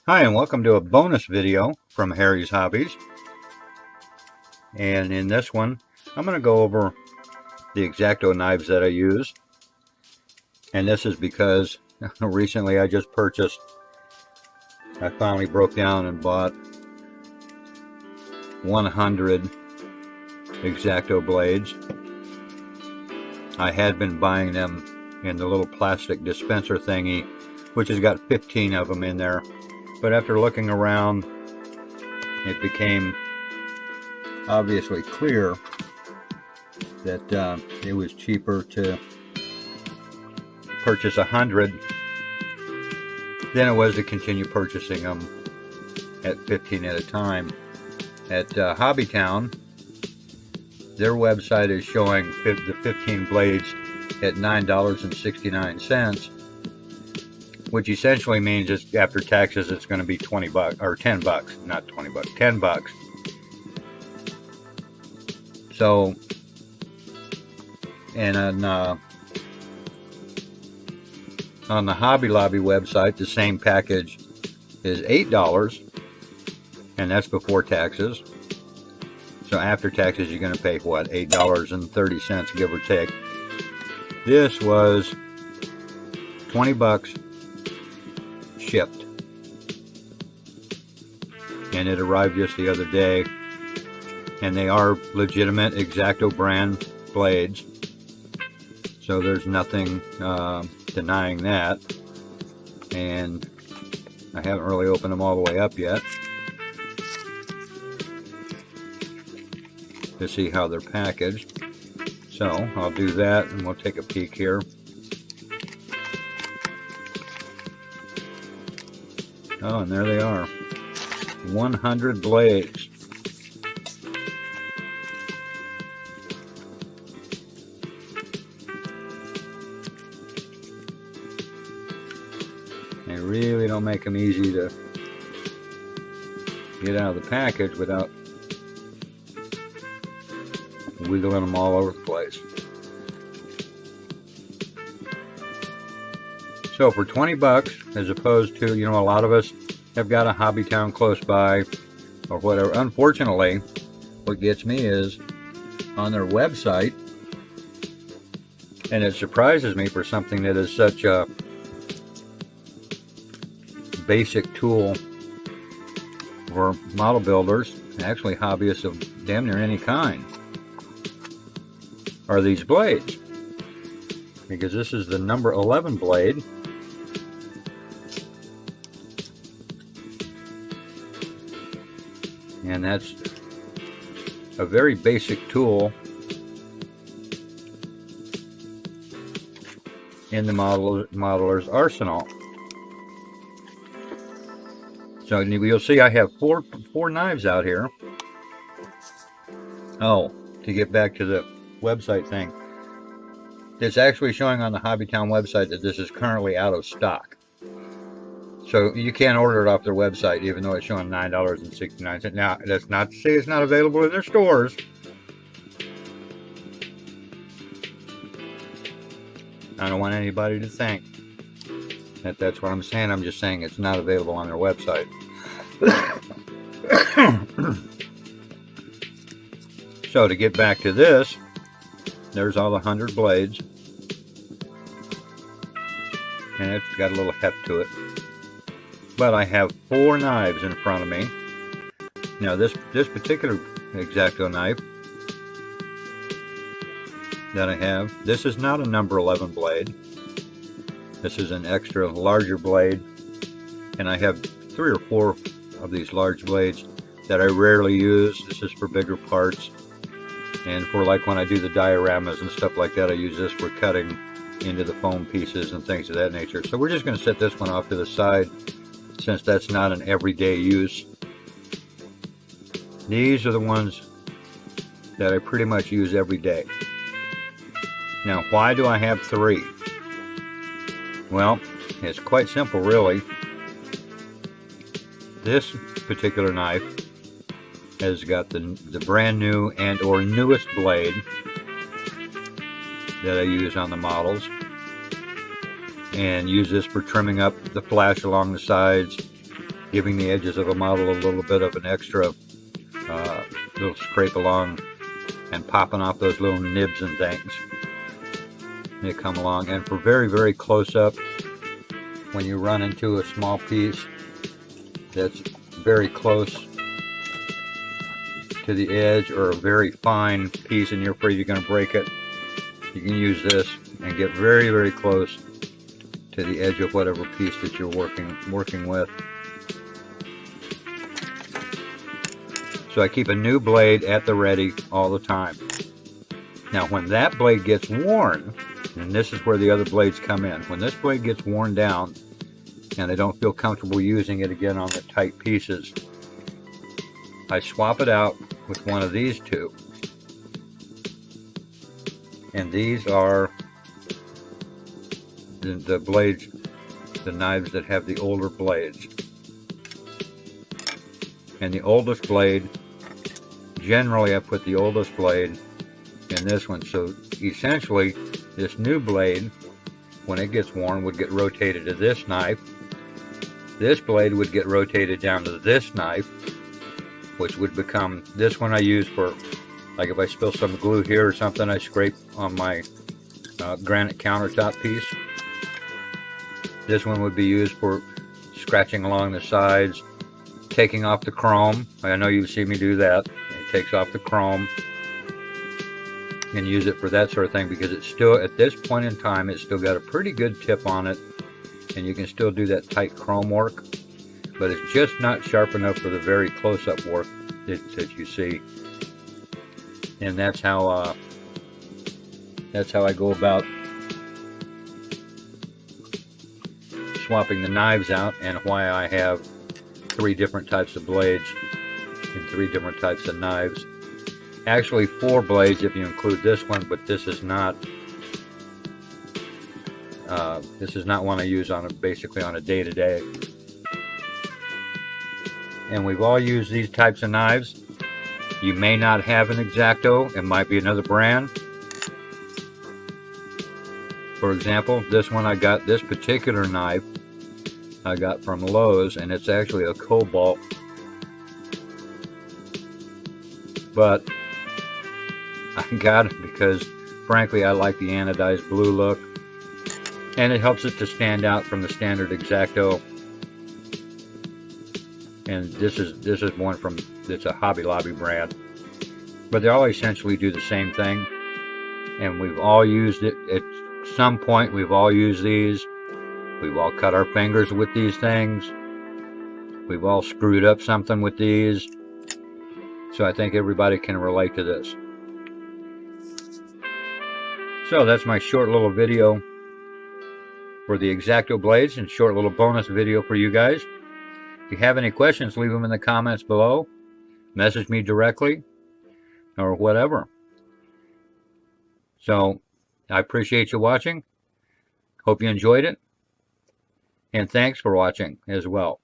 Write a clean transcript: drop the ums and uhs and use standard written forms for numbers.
Hi, and welcome to a bonus video from Harry's Hobbies. And in this one, I'm going to go over the X-Acto knives that I use. And this is because recently I just purchased, I finally broke down and bought 100 X-Acto blades. I had been buying them in the little plastic dispenser thingy, which has got 15 of them in there. But after looking around, it became obviously clear that it was cheaper to purchase 100 than it was to continue purchasing them at 15 at a time. At Hobbytown, their website is showing the 15 blades at $9.69. which essentially means it's, after taxes, it's going to be 20 bucks or 10 bucks, not 20 bucks, 10 bucks. So, and on the Hobby Lobby website, the same package is $8, and that's before taxes. So after taxes, you're going to pay what, $8.30, give or take. This was 20 bucks. Shipped, and it arrived just the other day, and they are legitimate X-Acto brand blades, so there's nothing denying that. And I haven't really opened them all the way up yet to see how they're packaged, so I'll do that and we'll take a peek here. Oh, and there they are. 100 blades. They really don't make them easy to get out of the package without wiggling them all over the place. So for 20 bucks, as opposed to, you know, a lot of us have got a Hobbytown close by or whatever. Unfortunately, what gets me is on their website, and it surprises me for something that is such a basic tool for model builders, actually hobbyists of damn near any kind, are these blades. Because this is the number 11 blade. And that's a very basic tool in the modeler's arsenal. So you'll see I have four knives out here. Oh, to get back to the website thing, it's actually showing on the Hobbytown website that this is currently out of stock. So you can't order it off their website, even though it's showing $9.69. Now, that's not to say it's not available in their stores. I don't want anybody to think that that's what I'm saying. I'm just saying it's not available on their website. So to get back to this, there's all the 100 blades. And it's got a little heft to it. But I have 4 knives in front of me. Now this particular X-Acto knife that I have, this is not a number 11 blade. This is an extra larger blade, and I have 3 or 4 of these large blades that I rarely use. This is for bigger parts, and for like when I do the dioramas and stuff like that, I use this for cutting into the foam pieces and things of that nature. So we're just going to set this one off to the side, since that's not an everyday use. These are the ones that I pretty much use every day. Now, why do I have 3? Well, it's quite simple, really. This particular knife has got the brand new and or newest blade that I use on the models. and use this for trimming up the flash along the sides, giving the edges of a model a little bit of an extra little scrape along, and popping off those little nibs and things. They come along, and for very, very close up, when you run into a small piece that's very close to the edge, or a very fine piece and you're afraid you're going to break it, you can use this and get very, very close to the edge of whatever piece that you're working with. So I keep a new blade at the ready all the time. Now when that blade gets worn, and this is where the other blades come in, when this blade gets worn down and I don't feel comfortable using it again on the tight pieces, I swap it out with one of these two. And these are the blades, the knives that have the older blades. And the oldest blade, generally I put the oldest blade in this one. So essentially this new blade, when it gets worn, would get rotated to this knife. This blade would get rotated down to this knife, which would become, this one I use for, like if I spill some glue here or something, I scrape on my granite countertop piece. This one would be used for scratching along the sides, taking off the chrome. I know you've seen me do that. It takes off the chrome, and use it for that sort of thing, because it's still, at this point in time, it's still got a pretty good tip on it, and you can still do that tight chrome work, but it's just not sharp enough for the very close-up work that you see. And that's how I go about swapping the knives out, and why I have 3 different types of blades and 3 different types of knives. Actually 4 blades if you include this one, but this is not one I use basically on a day-to-day. And we've all used these types of knives. You may not have an X-Acto, it might be another brand. For example, this one I got, this particular knife I got from Lowe's, and it's actually a cobalt, but I got it because frankly I like the anodized blue look, and it helps it to stand out from the standard X-Acto. And this is one from, it's a Hobby Lobby brand, but they all essentially do the same thing, and we've all used it at some point. We've all used these. We've all cut our fingers with these things. We've all screwed up something with these. So I think everybody can relate to this. So that's my short little video for the X-Acto blades, and short little bonus video for you guys. If you have any questions, leave them in the comments below. Message me directly or whatever. So I appreciate you watching. Hope you enjoyed it. And thanks for watching as well.